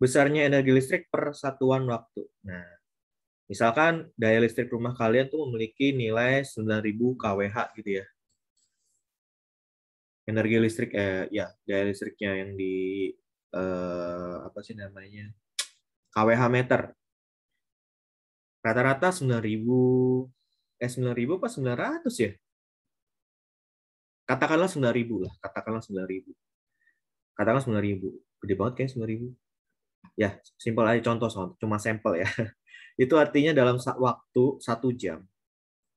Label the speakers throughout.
Speaker 1: besarnya energi listrik per satuan waktu. Nah, misalkan daya listrik rumah kalian tuh memiliki nilai 9.000 kWh gitu ya. Energi listrik ya, daya listriknya yang di apa sih namanya? kWh meter. Rata-rata 9.000 9.000 apa 900 ya? Katakanlah 9.000 lah, katakanlah 9.000. Katakanlah 9.000. Gede banget kayak 9.000. Ya, simpel aja contoh, cuma sampel ya. Itu artinya dalam waktu 1 jam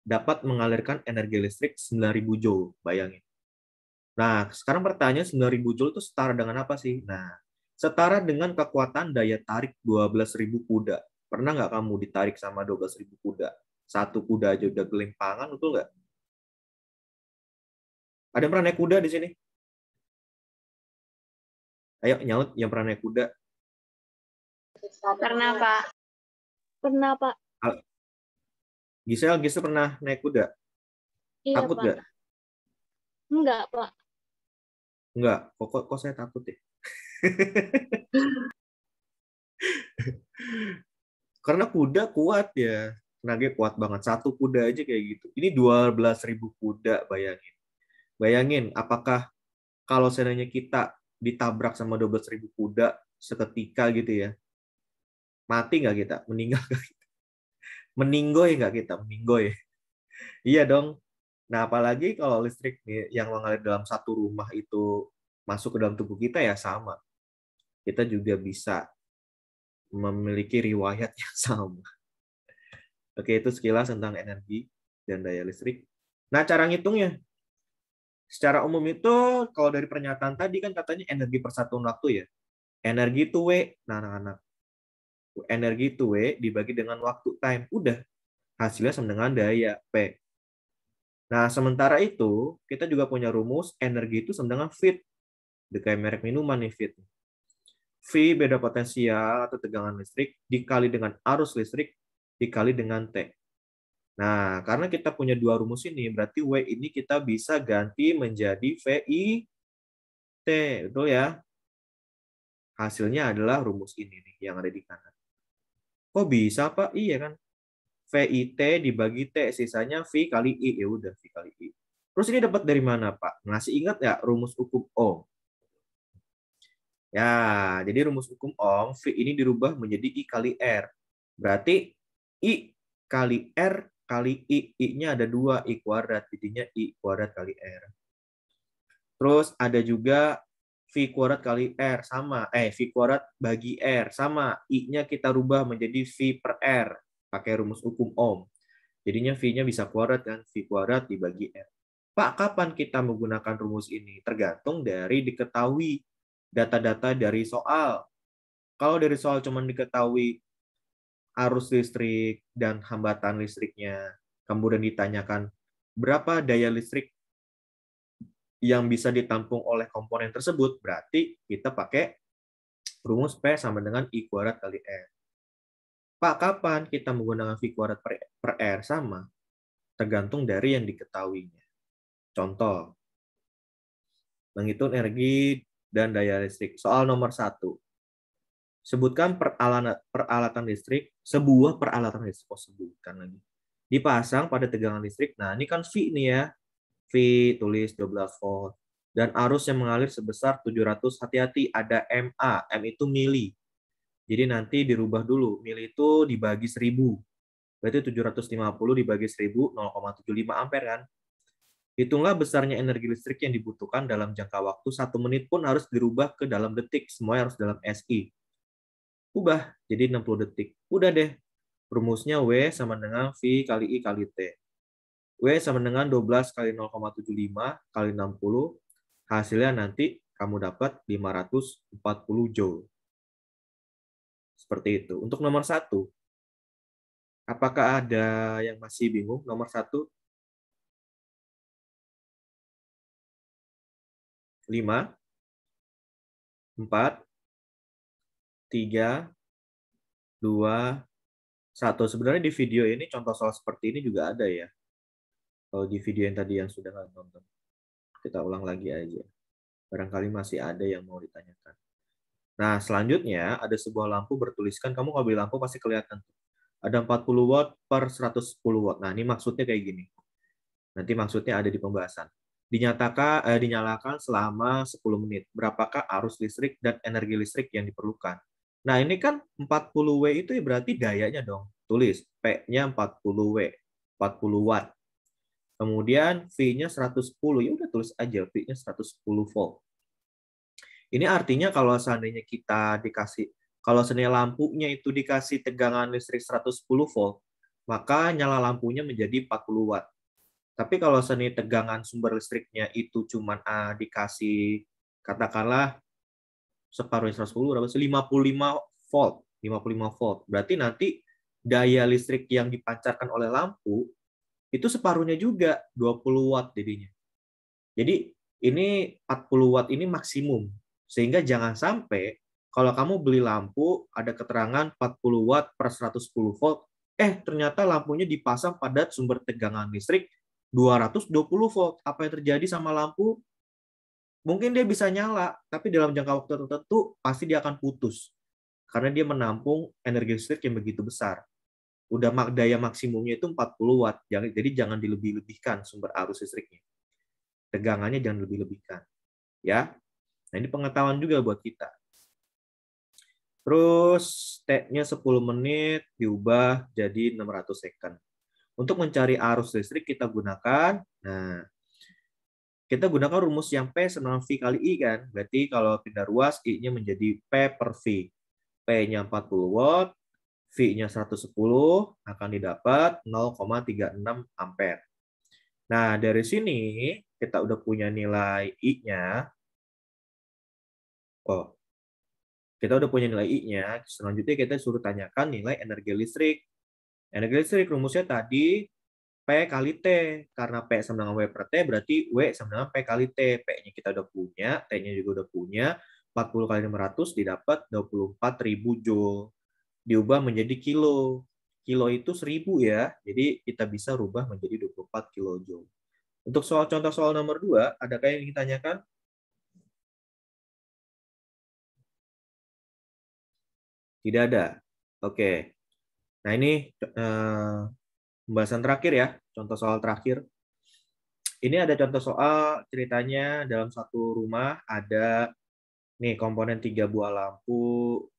Speaker 1: dapat mengalirkan energi listrik 9.000 joule, bayangin. Nah, sekarang pertanyaan 9.000 joule itu setara dengan apa sih? Nah, setara dengan kekuatan daya tarik 12.000 kuda. Pernah nggak kamu ditarik sama 12.000 kuda? Satu kuda aja udah gelimpangan, betul nggak? Ada yang pernah naik kuda di sini? Ayo, nyaut yang pernah naik kuda.
Speaker 2: Pernah, Pak. Pernah, Pak.
Speaker 1: Gisel pernah naik kuda?
Speaker 2: Iya,
Speaker 1: Takut
Speaker 2: Pak.
Speaker 1: nggak?
Speaker 2: Enggak, Pak.
Speaker 1: Enggak. Kok saya takut ya? Karena kuda kuat ya. Tenaga kuat banget. Satu kuda aja kayak gitu. Ini 12.000 kuda, bayangin. Bayangin, apakah kalau seandainya kita ditabrak sama 12.000 kuda seketika gitu ya, mati nggak kita? Meninggal nggak kita? Meninggoy nggak kita? Meninggoy. Iya dong. Nah, apalagi kalau listrik nih yang mengalir dalam satu rumah itu masuk ke dalam tubuh kita ya sama. Kita juga bisa memiliki riwayat yang sama. Oke, itu sekilas tentang energi dan daya listrik. Nah, cara ngitungnya. Secara umum itu, kalau dari pernyataan tadi kan katanya energi persatuan waktu ya. Energi itu W. Nah, anak-anak. Energi itu W dibagi dengan waktu time. Udah. Hasilnya sama dengan daya P. Nah, sementara itu, kita juga punya rumus energi itu sama dengan Fit. Kayak merek minuman nih, Fit. V beda potensial atau tegangan listrik dikali dengan arus listrik dikali dengan T. Nah, karena kita punya dua rumus ini, berarti W ini kita bisa ganti menjadi VI T, betul ya? Hasilnya adalah rumus ini nih yang ada di kanan. Kok bisa, Pak? Iya kan? VIT dibagi T, sisanya V kali I. Ya udah, V kali I. Terus ini dapat dari mana, Pak? Ngasih ingat ya rumus hukum Ohm? Ya, jadi rumus hukum Ohm, V ini dirubah menjadi I kali R. Berarti I kali R kali I. I-nya ada 2, I kuadrat. Jadinya I kuadrat kali R. Terus ada juga V kuadrat kali R sama V kuadrat bagi R sama I-nya kita rubah menjadi V per R pakai rumus hukum Ohm. Jadinya V-nya bisa kuadrat kan, V kuadrat dibagi R. Pak, kapan kita menggunakan rumus ini? Tergantung dari diketahui data-data dari soal. Kalau dari soal cuma diketahui arus listrik dan hambatan listriknya, kemudian ditanyakan berapa daya listrik yang bisa ditampung oleh komponen tersebut, berarti kita pakai rumus P sama dengan I kuadrat kali R. Pak, kapan kita menggunakan V kuadrat per R? Sama, tergantung dari yang diketahuinya. Contoh, menghitung energi dan daya listrik. Soal nomor 1. Sebutkan peralatan listrik, sebuah peralatan listrik, sebutkan lagi. Dipasang pada tegangan listrik. Nah, ini kan V nih ya. V tulis 12 volt. Dan arus yang mengalir sebesar 700, hati-hati ada MA. M itu mili. Jadi nanti dirubah dulu. Mili itu dibagi 1000. Berarti 750 dibagi 1000, 0,75 ampere kan. Hitunglah besarnya energi listrik yang dibutuhkan dalam jangka waktu 1 menit pun harus dirubah ke dalam detik. Semuanya harus dalam SI. Ubah jadi 60 detik. Udah deh. Rumusnya W sama dengan V kali I kali T. W sama dengan 12 kali 0,75 kali 60. Hasilnya nanti kamu dapat 540 Joule. Seperti itu. Untuk nomor 1, apakah ada yang masih bingung? Nomor 1, 5, 4, 3, 2, 1. Sebenarnya di video ini contoh soal seperti ini juga ada ya. Kalau di video yang tadi yang sudah nggak nonton. Kita ulang lagi aja. Barangkali masih ada yang mau ditanyakan. Nah, selanjutnya ada sebuah lampu bertuliskan, kamu kalau beli lampu pasti kelihatan. Ada 40 watt per 110 watt. Nah, ini maksudnya kayak gini. Nanti maksudnya ada di pembahasan. Dinyalakan selama 10 menit. Berapakah arus listrik dan energi listrik yang diperlukan? Nah, ini kan 40 W itu berarti dayanya dong. Tulis, P-nya 40 W, 40 watt. Kemudian V-nya 110. Ya udah tulis aja V-nya 110 volt. Ini artinya kalau seandainya kalau seandainya lampunya itu dikasih tegangan listrik 110 volt, maka nyala lampunya menjadi 40 watt. Tapi kalau seandainya tegangan sumber listriknya itu cuma dikasih katakanlah separuhnya 110 berapa? 55 volt, 55 volt. Berarti nanti daya listrik yang dipancarkan oleh lampu itu separuhnya juga 20 watt jadinya. Jadi ini 40 watt ini maksimum. Sehingga jangan sampai kalau kamu beli lampu ada keterangan 40 watt per 110 volt, ternyata lampunya dipasang pada sumber tegangan listrik 220 volt. Apa yang terjadi sama lampu? Mungkin dia bisa nyala, tapi dalam jangka waktu tertentu pasti dia akan putus. Karena dia menampung energi listrik yang begitu besar. Udah daya maksimumnya itu 40 watt. Jadi jangan dilebih-lebihkan sumber arus listriknya. Tegangannya jangan lebih-lebihkan. Ya. Nah, ini pengetahuan juga buat kita. Terus T-nya 10 menit diubah jadi 600 second. Untuk mencari arus listrik kita gunakan, kita gunakan rumus yang P sama V kali I kan. Berarti kalau pindah ruas, I-nya menjadi P per V. P-nya 40 watt, V-nya 110, akan didapat 0,36 ampere. Nah, dari sini kita udah punya nilai I-nya. Kita udah punya nilai I-nya. Selanjutnya kita suruh tanyakan nilai energi listrik. Energi listrik rumusnya tadi P kali T. Karena P sama dengan W per T, berarti W sama dengan P kali T. P-nya kita udah punya, T-nya juga udah punya. 40 kali 600 didapat 24.000 Joule. Diubah menjadi kilo. Kilo itu 1000 ya. Jadi kita bisa rubah menjadi 24 kilojoule. Untuk contoh soal nomor 2, adakah yang ditanyakan? Tidak ada. Oke. Nah, ini pembahasan terakhir ya, contoh soal terakhir. Ini ada contoh soal ceritanya dalam satu rumah ada nih komponen 3 buah lampu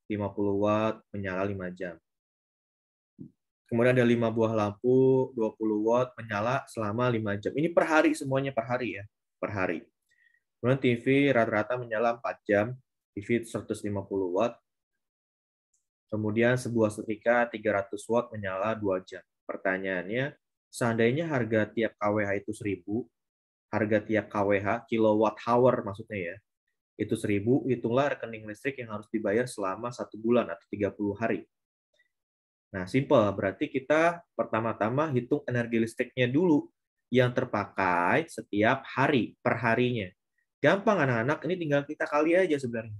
Speaker 1: 50 watt menyala 5 jam. Kemudian ada 5 buah lampu 20 watt menyala selama 5 jam. Ini per hari semuanya per hari ya, per hari. Kemudian TV rata-rata menyala 4 jam, TV 150 watt. Kemudian sebuah setrika 300 watt menyala 2 jam. Pertanyaannya, seandainya harga tiap kWh itu 1000, harga tiap kWh, kilowatt hour maksudnya ya, itu 1000, hitunglah rekening listrik yang harus dibayar selama 1 bulan atau 30 hari. Nah, simple. Berarti kita pertama-tama hitung energi listriknya dulu yang terpakai setiap hari, per harinya. Gampang anak-anak, ini tinggal kita kali aja sebenarnya.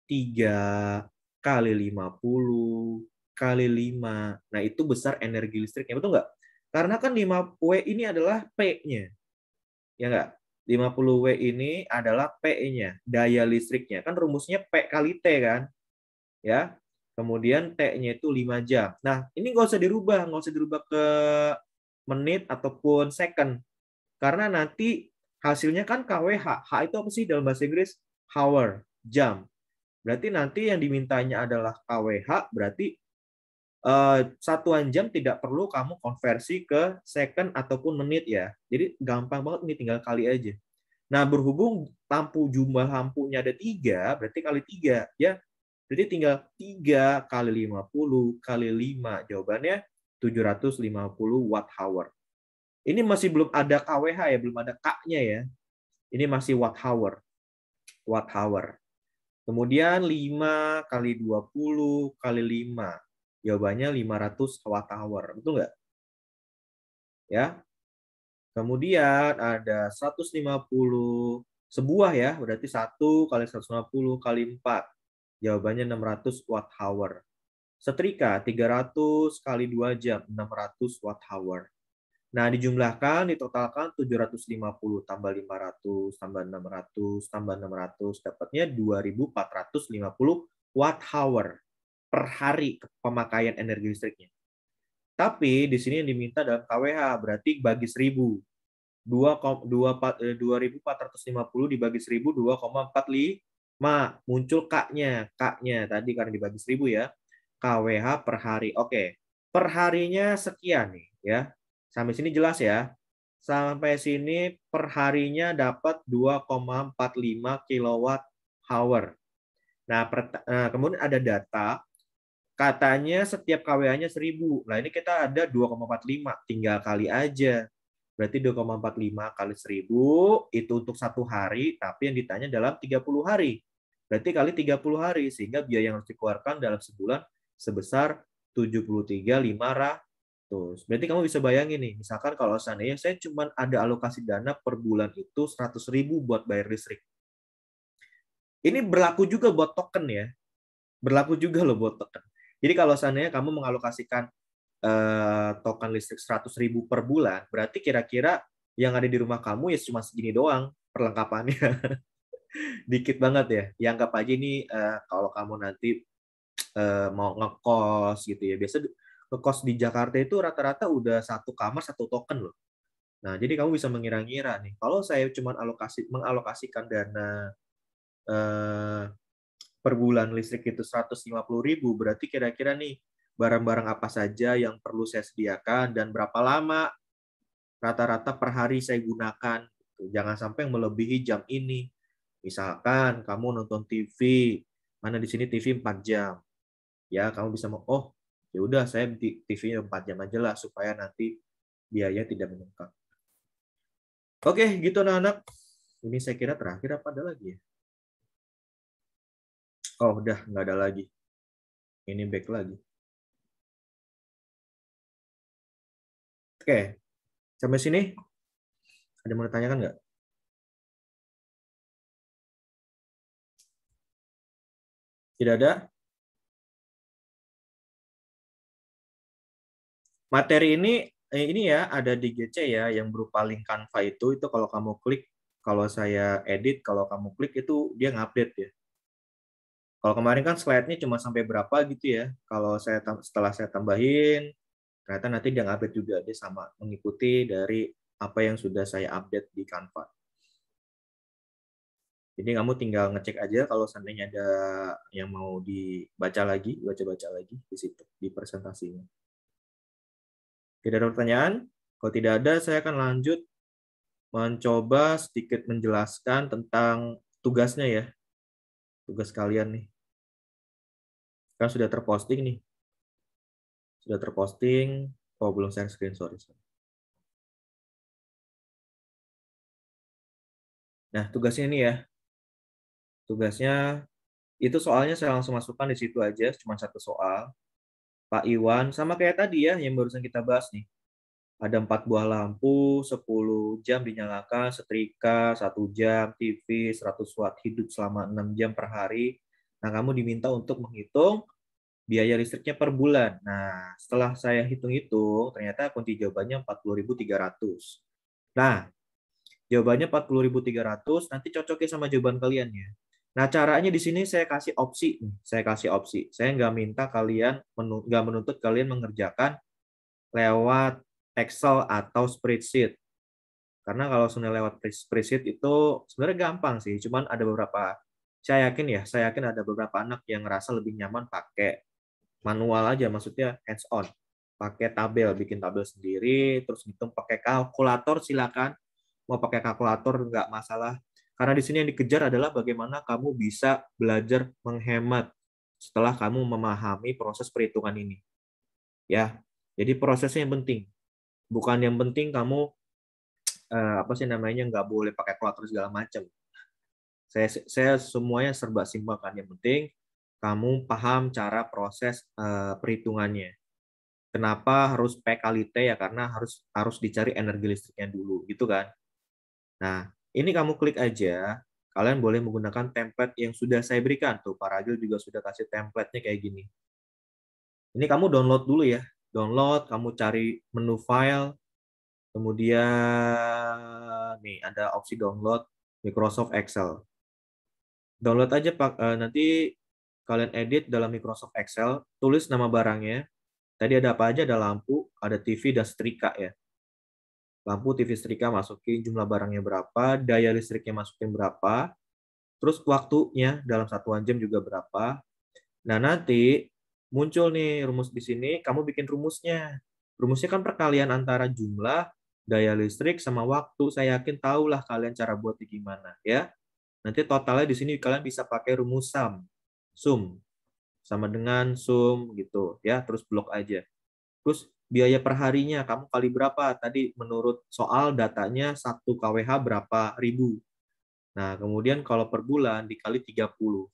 Speaker 1: 3 kali 50 kali 5. Nah, itu besar energi listriknya, betul nggak? Karena kan 5W ini adalah P-nya. Ya nggak? 50W ini adalah P-nya, daya listriknya. Kan rumusnya P kali T kan? Ya. Kemudian T-nya itu 5 jam. Nah, ini nggak usah dirubah ke menit ataupun second. Karena nanti hasilnya kan kWh. H itu apa sih dalam bahasa Inggris? Hour, jam. Berarti nanti yang dimintanya adalah kWh, berarti satuan jam tidak perlu kamu konversi ke second ataupun menit ya. Jadi gampang banget ini tinggal kali aja. Nah, berhubung jumlah lampunya ada 3, berarti kali 3 ya. Berarti tinggal 3 kali 50 kali 5. Jawabannya 750 watt hour. Ini masih belum ada kWh ya, belum ada K-nya ya. Ini masih watt hour. Watt hour. Kemudian 5 kali 20 kali 5. Jawabannya 500 watt hour. Betul nggak? Ya. Kemudian ada 150 sebuah ya, berarti 1 kali 150 kali 4. Jawabannya 600 watt hour. Setrika 300 kali 2 jam, 600 watt hour. Nah, dijumlahkan, ditotalkan 750 tambah 500 tambah 600 tambah 600 dapatnya 2450 watt-hour per hari pemakaian energi listriknya. Tapi di sini yang diminta dalam kWh, berarti bagi 1000. 2.450 dibagi 1000, 2,45. Muncul K-nya. K-nya tadi karena dibagi 1000 ya. kWh per hari. Oke. Per harinya sekian nih ya. Sampai sini jelas ya. Sampai sini per harinya dapat 2,45 kilowatt hour. Nah, kemudian ada data katanya setiap kWh-nya 1000. Nah, ini kita ada 2,45, tinggal kali aja. Berarti 2,45 kali 1000 itu untuk 1 hari, tapi yang ditanya dalam 30 hari. Berarti kali 30 hari, sehingga biaya yang harus dikeluarkan dalam sebulan sebesar 73.500. Berarti kamu bisa bayangin nih, misalkan kalau seandainya saya cuma ada alokasi dana per bulan itu 100.000 buat bayar listrik. Ini berlaku juga buat token ya. Berlaku juga loh buat token. Jadi kalau seandainya kamu mengalokasikan token listrik 100.000 per bulan, berarti kira-kira yang ada di rumah kamu ya cuma segini doang perlengkapannya. Dikit banget ya. Ya anggap aja ini kalau kamu nanti mau ngekos gitu ya. Biasa ngekos di Jakarta itu rata-rata udah 1 kamar 1 token loh. Nah, jadi kamu bisa mengira-ngira nih, kalau saya cuma mengalokasikan dana per bulan listrik itu 150.000, berarti kira-kira nih barang-barang apa saja yang perlu saya sediakan dan berapa lama rata-rata per hari saya gunakan. Jangan sampai melebihi jam ini. Misalkan kamu nonton TV, mana di sini TV 4 jam. Ya, kamu bisa ya udah saya TV-nya 4 jam aja lah supaya nanti biaya tidak meningkat. Oke, gitu anak-anak. Ini saya kira terakhir apa ada lagi ya? Oh, udah nggak ada lagi. Ini back lagi. Oke, sampai sini ada yang mau ditanyakan nggak? Tidak ada? Materi ini ya ada di GC ya yang berupa link Canva itu kalau kamu klik, kalau saya edit, kalau kamu klik itu dia ngupdate ya. Kalau kemarin kan slide-nya cuma sampai berapa gitu ya. Kalau setelah saya tambahin, ternyata nanti dia ngupdate juga, dia sama mengikuti dari apa yang sudah saya update di Canva. Jadi kamu tinggal ngecek aja kalau seandainya ada yang mau dibaca lagi, baca-baca lagi di situ di presentasinya. Tidak ada pertanyaan? Kalau tidak ada, saya akan lanjut mencoba sedikit menjelaskan tentang tugasnya ya. Tugas kalian nih. Kan sudah terposting nih. Sudah terposting. Oh, belum share screen, sorry. Nah, tugasnya ini ya. Tugasnya itu soalnya saya langsung masukkan di situ aja, cuma 1 soal. Pak Iwan, sama kayak tadi ya, yang barusan kita bahas nih. Ada 4 buah lampu, 10 jam dinyalakan, setrika 1 jam, TV 100 watt hidup selama 6 jam per hari. Nah, kamu diminta untuk menghitung biaya listriknya per bulan. Nah, setelah saya hitung-hitung, ternyata kunci jawabannya 40.300. Nah, jawabannya 40.300, nanti cocokin sama jawaban kalian ya. Nah, caranya di sini saya kasih opsi. Saya kasih opsi. Saya nggak minta kalian, nggak menuntut kalian mengerjakan lewat Excel atau spreadsheet. Karena kalau sudah lewat spreadsheet itu sebenarnya gampang sih. Cuman ada beberapa, saya yakin ada beberapa anak yang ngerasa lebih nyaman pakai manual aja, maksudnya hands on. Pakai tabel, bikin tabel sendiri, terus hitung pakai kalkulator silakan. Mau pakai kalkulator nggak masalah. Karena di sini yang dikejar adalah bagaimana kamu bisa belajar menghemat setelah kamu memahami proses perhitungan ini. Ya, jadi prosesnya yang penting. Bukan yang penting kamu nggak boleh pakai kalkulator segala macam. Saya semuanya serba simpel kan. Yang penting kamu paham cara proses perhitungannya. Kenapa harus P kali T ya? Karena harus dicari energi listriknya dulu, gitu kan? Nah, ini kamu klik aja. Kalian boleh menggunakan template yang sudah saya berikan. Tuh, Pak Ragil juga sudah kasih template-nya kayak gini. Ini kamu download dulu ya. Download, kamu cari menu file. Kemudian nih ada opsi download Microsoft Excel. Download aja Pak. Nanti kalian edit dalam Microsoft Excel, tulis nama barangnya. Tadi ada apa aja? Ada lampu, ada TV, dan setrika ya. Lampu, TV, setrika masukin, jumlah barangnya berapa, daya listriknya masukin berapa, terus waktunya dalam satuan jam juga berapa. Nah, nanti muncul nih rumus di sini, kamu bikin rumusnya. Rumusnya kan perkalian antara jumlah, daya listrik, sama waktu. Saya yakin tahulah kalian cara buatnya gimana ya. Nanti totalnya di sini kalian bisa pakai rumus sum. Sum sama dengan sum gitu ya, terus blok aja. Terus biaya per harinya kamu kali berapa? Tadi menurut soal datanya 1 kWh berapa ribu. Nah, kemudian kalau per bulan dikali 30.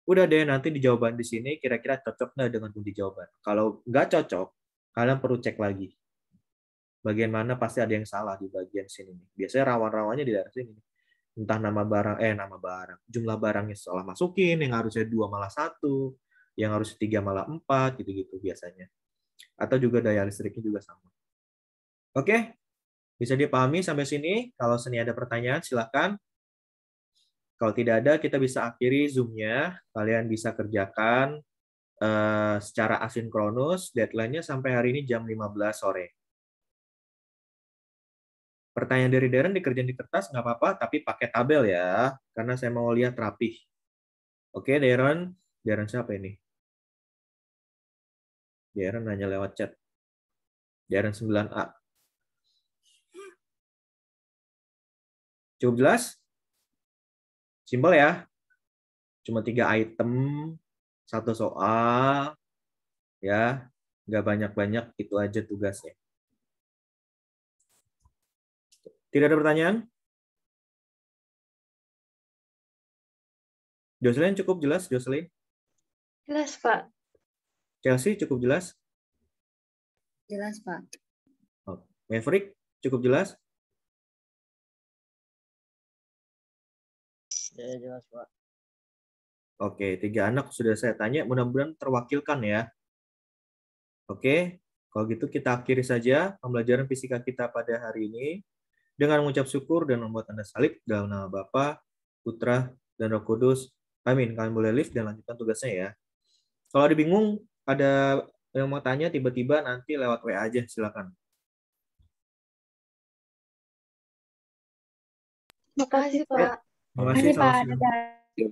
Speaker 1: Udah deh, nanti di jawaban di sini kira-kira cocok nggak dengan kunci jawaban. Kalau nggak cocok, kalian perlu cek lagi. Bagian mana pasti ada yang salah di bagian sini. Biasanya rawan-rawannya di daerah sini. Entah nama barang, jumlah barangnya salah masukin, yang harusnya 2 malah 1, yang harus 3 malah 4, gitu-gitu biasanya. Atau juga daya listriknya juga sama. Oke, bisa dipahami sampai sini? Kalau sini ada pertanyaan, silakan. Kalau tidak ada, kita bisa akhiri Zoom-nya. Kalian bisa kerjakan secara asinkronus, deadline-nya sampai hari ini jam 15 sore. Pertanyaan dari Darren dikerjain di kertas, nggak apa-apa, tapi pakai tabel ya, karena saya mau lihat rapih. Oke, Darren. Darren siapa ini? Darren nanya lewat chat. Darren 9A. Cukup jelas? Simpel ya? Cuma 3 item, 1 soal, ya. Nggak banyak-banyak, itu aja tugasnya. Tidak ada pertanyaan? Jocelyn cukup jelas, Jocelyn?
Speaker 2: Jelas, Pak.
Speaker 1: Chelsea cukup jelas?
Speaker 3: Jelas, Pak.
Speaker 1: Oh. Maverick cukup jelas?
Speaker 3: Ya, jelas, Pak.
Speaker 1: Oke, 3 anak sudah saya tanya, mudah-mudahan terwakilkan ya. Oke, kalau gitu kita akhiri saja pembelajaran fisika kita pada hari ini dengan mengucap syukur dan membuat tanda salib dalam nama Bapa, Putra, dan Roh Kudus. Amin. Kalian boleh lift dan lanjutkan tugasnya ya. Kalau ada bingung, ada yang mau tanya tiba-tiba nanti lewat WA aja, silakan.
Speaker 2: Makasih, Pak.
Speaker 1: Terima kasih,
Speaker 2: Makasih, Pak.
Speaker 1: selamat siang.
Speaker 2: Dadah.